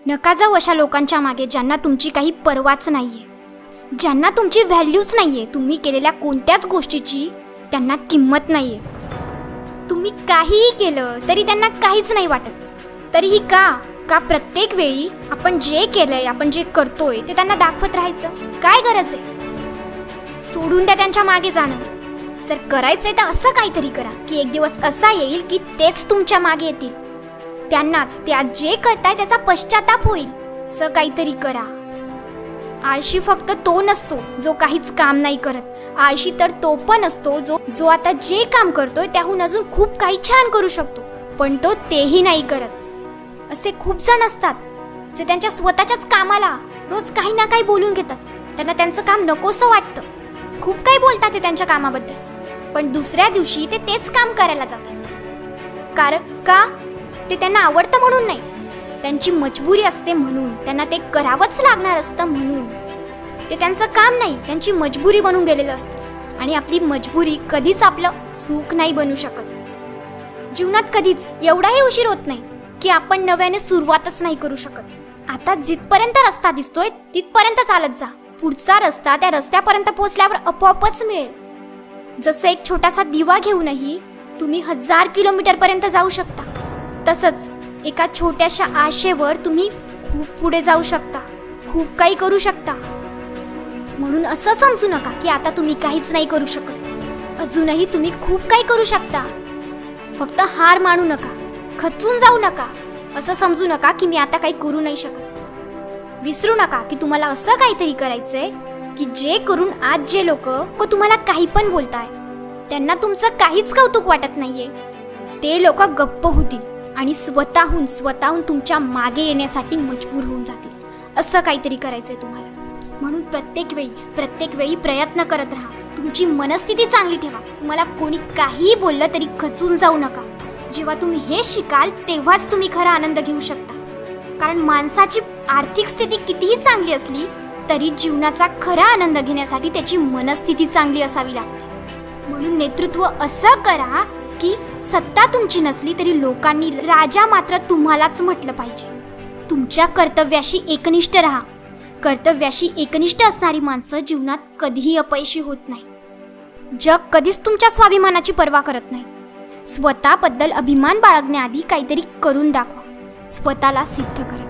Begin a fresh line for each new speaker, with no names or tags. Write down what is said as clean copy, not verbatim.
नका जाऊ अशा लोकांच्या मागे ज्यांना तुमची काही पर्वाच नाहीये, ज्यांना तुमची व्हॅल्यूच नाहीये. तुम्ही केलेल्या कोणत्याच गोष्टीची त्यांना किंमत नाहीये. तुम्ही काहीही केलं तरी त्यांना काहीच नाही वाटत. तरीही का प्रत्येक वेळी आपण जे केलंय, आपण जे करतोय ते त्यांना दाखवत राहायचं? काय गरज आहे? सोडून द्या त्यांच्या मागे जाणं. जर करायचंय तर असं काहीतरी करा की एक दिवस असा येईल की तेच तुमच्या मागे येतील. त्यांनाच ते आज जे करताय त्याचा पश्चाताप होईल. असं काहीतरी करा. आळशी फक्त तो नसतो जो काहीच काम नाही करत. आळशी तर तो पण असतो जो आता जे काम करतोय त्याहून अजून खूप काही छान करू शकतो, पण तो तेही नाही करत. असे खूप जण असतात जे त्यांच्या स्वतःच्याच कामाला रोज काही ना काही बोलून घेतात. त्यांना त्यांचं काम नकोसं वाटतं. खूप काही बोलतात ते त्यांच्या कामाबद्दल, पण दुसऱ्या दिवशी ते तेच काम करायला जातात. कारण का? ते त्यांना आवडतं म्हणून नाही, त्यांची मजबुरी असते म्हणून. त्यांना ते करावंच लागणार असतं म्हणून. ते त्यांचं काम नाही, त्यांची मजबुरी बनून गेलेलं असतं. आणि आपली मजबुरी कधीच आपलं सुख नाही बनू शकत. जीवनात कधीच एवढाही उशीर होत नाही की आपण नव्याने सुरुवातच नाही करू शकत. आता जिथपर्यंत रस्ता दिसतोय तिथपर्यंत चालत जा. पुढचा रस्ता त्या रस्त्यापर्यंत पोहोचल्यावर आपोआपच मिळेल. जसं एक छोटासा दिवा घेऊनही तुम्ही 1000 किलोमीटर पर्यंत जाऊ शकता, तसंच एका छोट्याशा आशेवर तुम्ही खूप पुढे जाऊ शकता, खूप काही करू शकता. म्हणून असं समजू नका की आता तुम्ही काहीच नाही करू शकत. अजूनही तुम्ही खूप काही करू शकता. फक्त हार मानू नका, खचून जाऊ नका. असं समजू नका की मी आता काही करू नाही शकत. विसरू नका की तुम्हाला असं काहीतरी करायचंय की जे करून आज जे लोक तुम्हाला काही पण बोलताय त्यांना तुमचं काहीच कौतुक वाटत नाहीये, ते लोक गप्प होतील आणि स्वतःहून तुमच्या मागे येण्यासाठी मजबूर होऊन जातील. असं काहीतरी करायचंय तुम्हाला. म्हणून प्रत्येक वेळी प्रयत्न करत राहा. तुमची मनस्थिती चांगली ठेवा. तुम्हाला कोणी काहीही बोललं तरी खचून जाऊ नका. जेव्हा तुम्ही हे शिकाल तेव्हाच तुम्ही खरा आनंद घेऊ शकता. कारण माणसाची आर्थिक स्थिती कितीही चांगली असली तरी जीवनाचा खरा आनंद घेण्यासाठी त्याची मनस्थिती चांगली असावी लागते. म्हणून नेतृत्व असं करा की सत्ता तुमची नसली तरी लोकांनी राजा मात्र तुम्हालाच म्हटलं पाहिजे. तुमच्या कर्तव्याशी एकनिष्ठ राहा. कर्तव्याशी एकनिष्ठ असणारी माणसं जीवनात कधीही अपयशी होत नाही. जग कधीच तुमच्या स्वाभिमानाची पर्वा करत नाही. स्वतःबद्दल अभिमान बाळगण्याआधी काहीतरी करून दाखवा. स्वतःला सिद्ध करा.